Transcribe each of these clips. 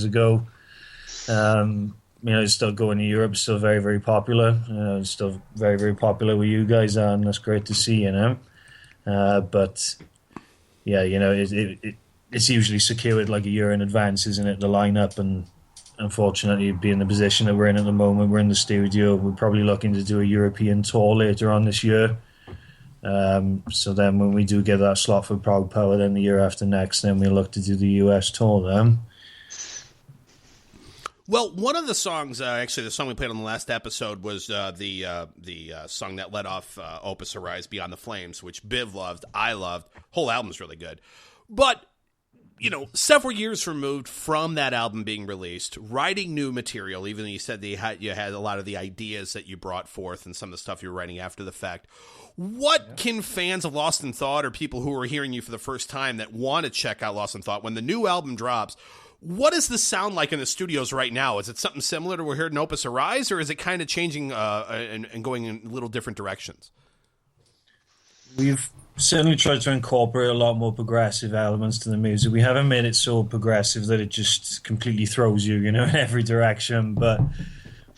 ago. It's still going to Europe, still very, very popular. It's still very, very popular with you guys, and that's great to see, But yeah, it's usually secured like a year in advance, isn't it? The lineup, and unfortunately, being the position that we're in at the moment, we're in the studio. We're probably looking to do a European tour later on this year. So then, when we do get that slot for Proud Power, then the year after next, then we'll look to do the US tour then. Well, one of the songs, actually, the song we played on the last episode was the song that led off Opus Arise, Beyond the Flames, which Biv loved, I loved. Whole album's really good. But, several years removed from that album being released, writing new material, even though you said you had a lot of the ideas that you brought forth and some of the stuff you were writing after the fact. What can fans of Lost in Thought or people who are hearing you for the first time that want to check out Lost in Thought, when the new album drops, what does this sound like in the studios right now? Is it something similar to what we're hearing in Opus Arise, or is it kind of changing and going in little different directions? We've certainly tried to incorporate a lot more progressive elements to the music. We haven't made it so progressive that it just completely throws you, in every direction. But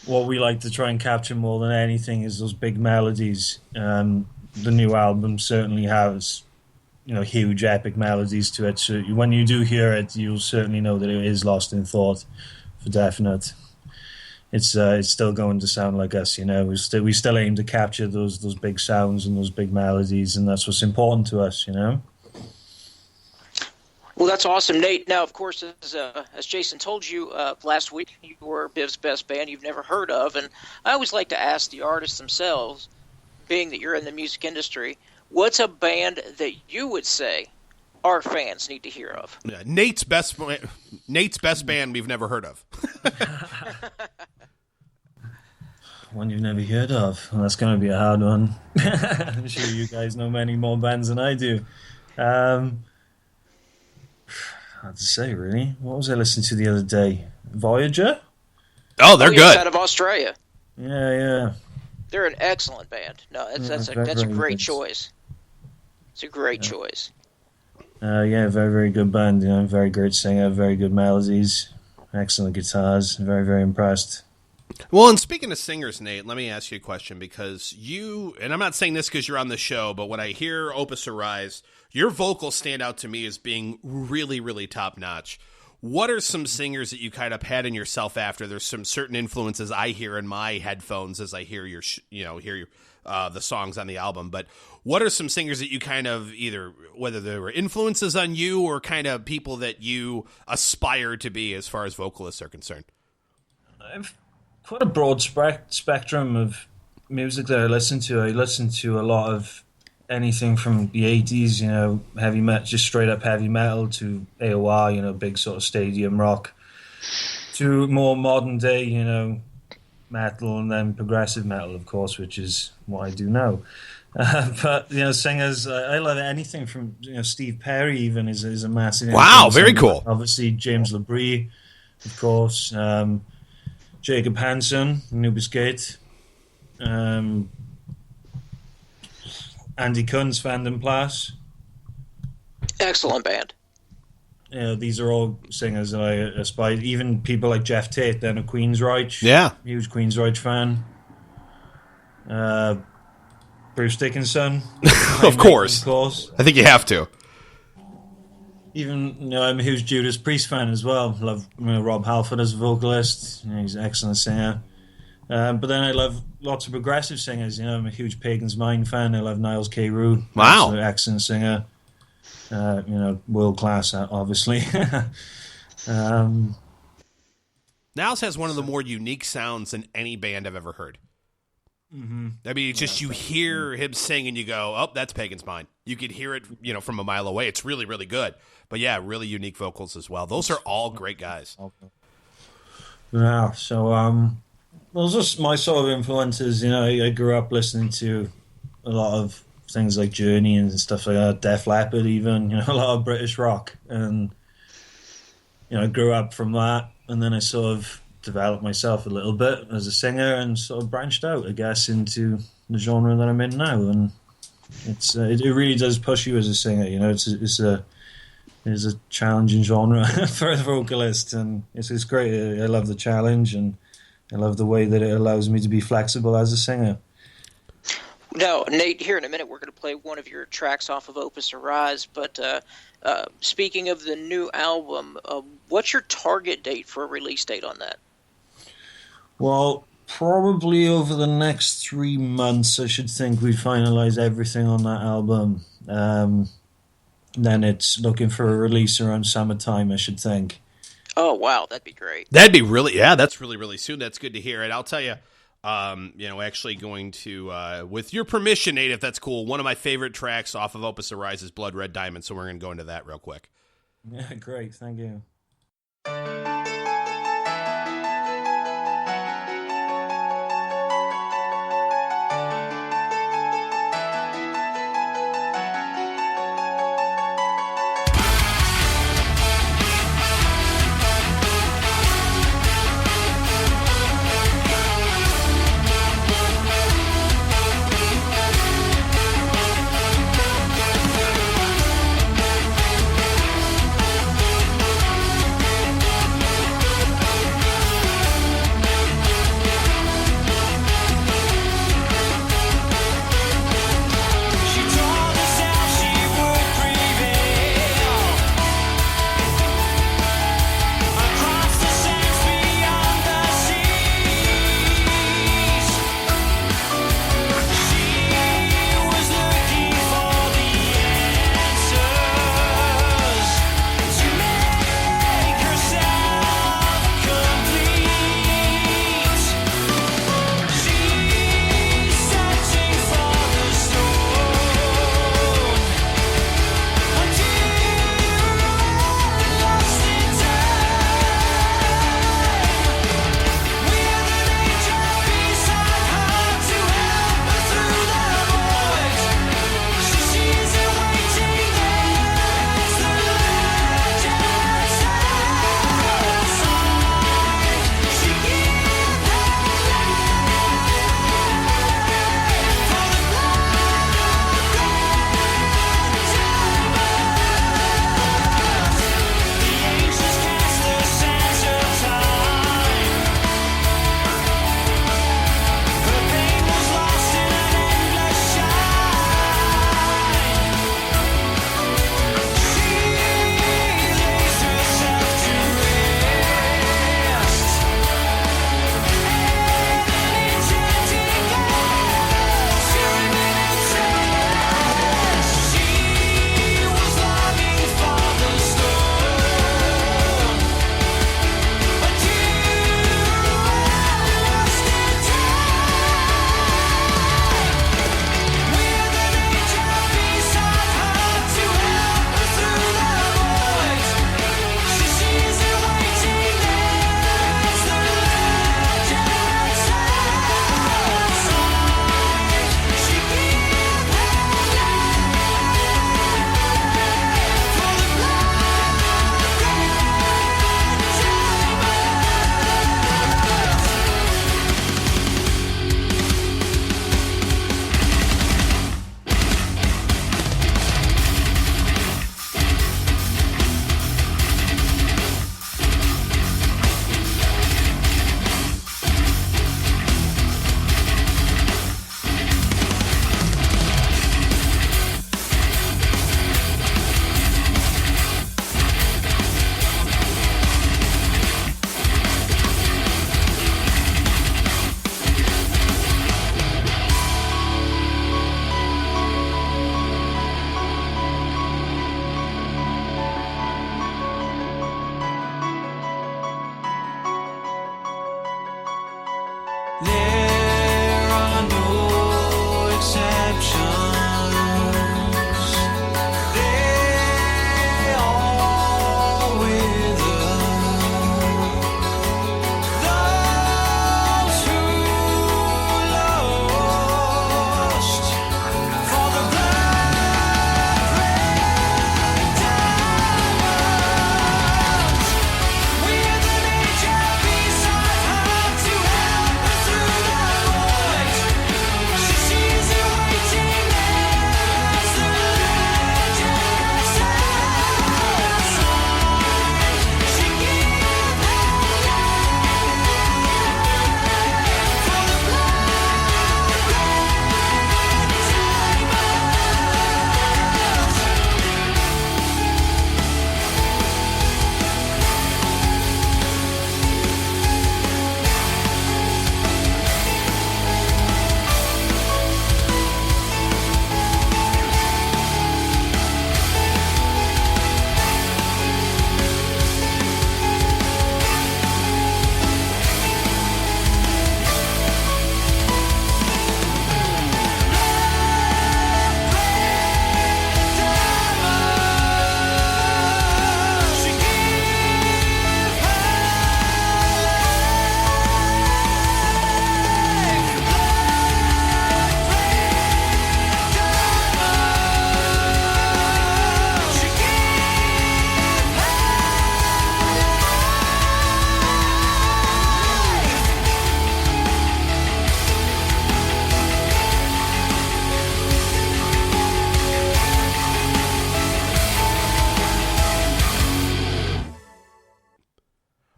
what we like to try and capture more than anything is those big melodies. The new album certainly has huge epic melodies to it. So when you do hear it, you'll certainly know that it is Lost in Thought, for definite. It's still going to sound like us, We still aim to capture those big sounds and those big melodies, and that's what's important to us, Well, that's awesome, Nate. Now, of course, as Jason told you last week, you were Biv's best band you've never heard of, and I always like to ask the artists themselves, being that you're in the music industry, what's a band that you would say our fans need to hear of? Yeah, Nate's best band we've never heard of. One you've never heard of. Well, that's going to be a hard one. I'm sure you guys know many more bands than I do. Hard to say, really. What was I listening to the other day? Voyager? Oh, they're good. Out of Australia. Yeah. They're an excellent band. No, that's a great choice. It's a great choice. Very, very good band. Very great singer, very good melodies, excellent guitars. Very, very impressed. Well, and speaking of singers, Nate, let me ask you a question, because and I'm not saying this because you're on the show, but when I hear Opus Arise, your vocals stand out to me as being really, really top notch. What are some singers that you kind of had in yourself after? There's some certain influences I hear in my headphones as I hear the songs on the album. But what are some singers that you kind of either, whether they were influences on you or kind of people that you aspire to be as far as vocalists are concerned? I've quite a broad spectrum of music that I listen to. I listen to a lot of anything from the 80s, heavy metal, just straight up heavy metal, to AOR, big sort of stadium rock, to more modern day, metal, and then progressive metal, of course, which is what I do now. But singers, I love anything from Steve Perry. Even is a massive influence. Wow, very cool. Obviously, James LaBrie, of course, Jacob Hansen, New Biscuit, Andy Kunz, Vandenplas. Excellent band. These are all singers that I aspire. Even people like Jeff Tate, then of Queensryche. Yeah, huge Queensryche fan. Bruce Dickinson, of course. Of course. I think you have to. Even I'm a huge Judas Priest fan as well. Love Rob Halford as a vocalist. He's an excellent singer. But then I love lots of progressive singers. I'm a huge Pagan's Mind fan. I love Niles K. Rue. Wow, excellent singer. World class, obviously. Niles has one of the more unique sounds than any band I've ever heard. Mm-hmm. I mean, you hear him sing and you go, "Oh, that's Pagan's Mind." You could hear it, from a mile away. It's really, really good. But yeah, really unique vocals as well. Those are all great guys. Yeah. So, those are my sort of influences. I grew up listening to a lot of things like Journey and stuff like that. Def Leppard, even a lot of British rock, and I grew up from that, and then I sort of developed myself a little bit as a singer and sort of branched out, I guess, into the genre that I'm in now. And it really does push you as a singer. It's a is a challenging genre for a vocalist, and it's great. I love the challenge, and I love the way that it allows me to be flexible as a singer. Now, Nate, here in a minute, we're going to play one of your tracks off of Opus Arise. But speaking of the new album, what's your target date for a release date on that? Well, probably over the next 3 months, I should think we finalize everything on that album. Then it's looking for a release around summertime, I should think. Oh, wow, that'd be great. That'd be really, yeah, that's really, really soon. That's good to hear. And I'll tell you, actually going to, with your permission, Nate, if that's cool, one of my favorite tracks off of Opus Arise is Blood Red Diamond, so we're going to go into that real quick. Yeah, great. Thank you.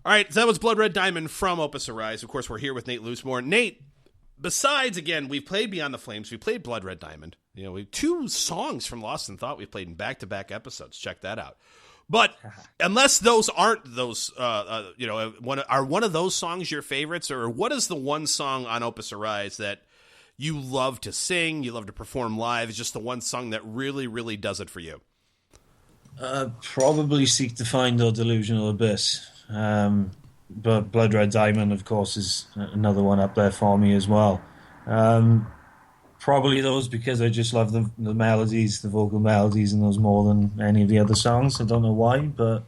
All right, so that was Blood Red Diamond from Opus Arise. Of course, we're here with Nate Loosemore. Nate, besides, again, we've played Beyond the Flames. We played Blood Red Diamond. You know, we have 2 songs from Lost in Thought we've played in back-to-back episodes. Check that out. But unless those aren't those, are one of those songs your favorites, or what is the one song on Opus Arise that you love to sing, you love to perform live? It's just the one song that really, really does it for you. Probably Seek to Find or Delusional Abyss. But Blood Red Diamond, of course, is another one up there for me as well. Probably those because I just love the melodies, the vocal melodies in those more than any of the other songs. I don't know why, but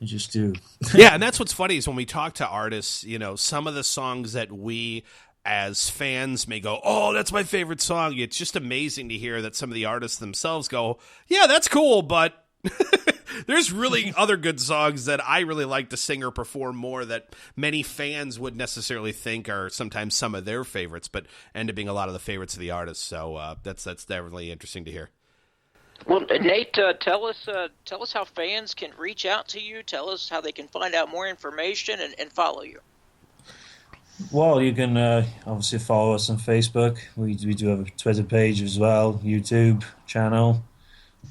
I just do. Yeah, and that's what's funny is when we talk to artists, you know, some of the songs that we as fans may go, oh, that's my favorite song. It's just amazing to hear that some of the artists themselves go, yeah, that's cool, but there's really other good songs that I really like to sing or perform more that many fans would necessarily think are sometimes some of their favorites, but end up being a lot of the favorites of the artists. So that's definitely interesting to hear. Well, Nate, tell us how fans can reach out to you. Tell us how they can find out more information and follow you. Well, you can obviously follow us on Facebook. We do have a Twitter page as well, YouTube channel,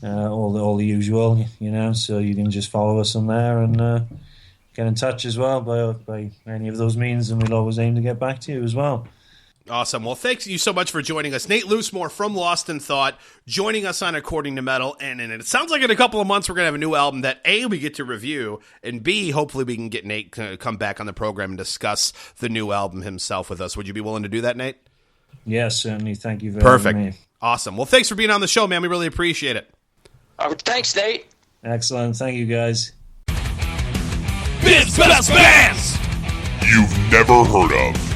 all the usual, you know. So you can just follow us on there and get in touch as well by any of those means, and we'll always aim to get back to you as well. Awesome. Well, thanks you so much for joining us. Nate Loosemore from Lost in Thought, joining us on According to Metal. And it sounds like in a couple of months we're going to have a new album that, A, we get to review, and B, hopefully we can get Nate to come back on the program and discuss the new album himself with us. Would you be willing to do that, Nate? Yes, certainly. Thank you very much. Perfect. Awesome. Well, thanks for being on the show, man. We really appreciate it. Thanks, Nate. Excellent. Thank you, guys. Biv's Best Bands You've never heard of.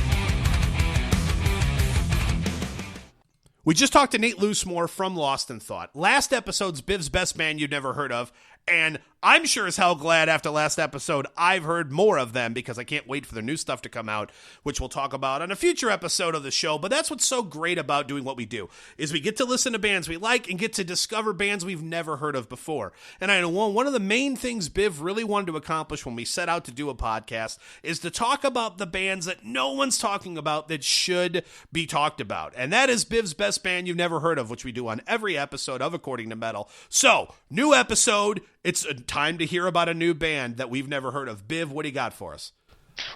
We just talked to Nate Loosemore from Lost in Thought. Last episode's Biv's Best Band You'd Never Heard of, and I'm sure as hell glad after last episode I've heard more of them because I can't wait for their new stuff to come out, which we'll talk about on a future episode of the show. But that's what's so great about doing what we do, is we get to listen to bands we like and get to discover bands we've never heard of before. And I know one of the main things Biv really wanted to accomplish when we set out to do a podcast is to talk about the bands that no one's talking about that should be talked about. And that is Biv's Best Band You've Never Heard of, which we do on every episode of According to Metal. So, new episode. It's time to hear about a new band that we've never heard of. Biv, what do you got for us?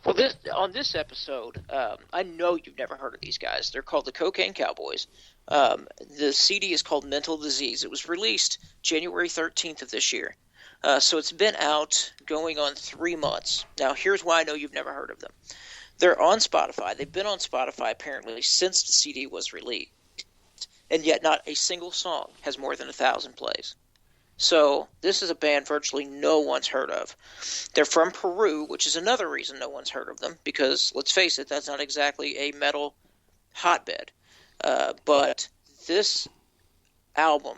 Well, on this episode, I know you've never heard of these guys. They're called the Cocaine Cowboys. The CD is called Mental Disease. It was released January 13th of this year. So it's been out going on 3 months. Now, here's why I know you've never heard of them. They're on Spotify. They've been on Spotify apparently since the CD was released. And yet not a single song has more than 1,000 plays. So this is a band virtually no one's heard of. They're from Peru, which is another reason no one's heard of them, because, let's face it, that's not exactly a metal hotbed. But this album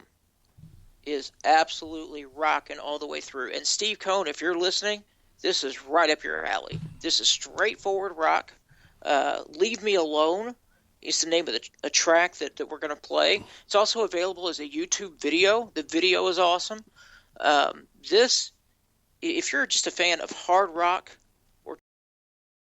is absolutely rocking all the way through. And Steve Cohn, if you're listening, this is right up your alley. This is straightforward rock. Leave Me Alone is the name of a track that we're going to play. It's also available as a YouTube video. The video is awesome. If you're just a fan of hard rock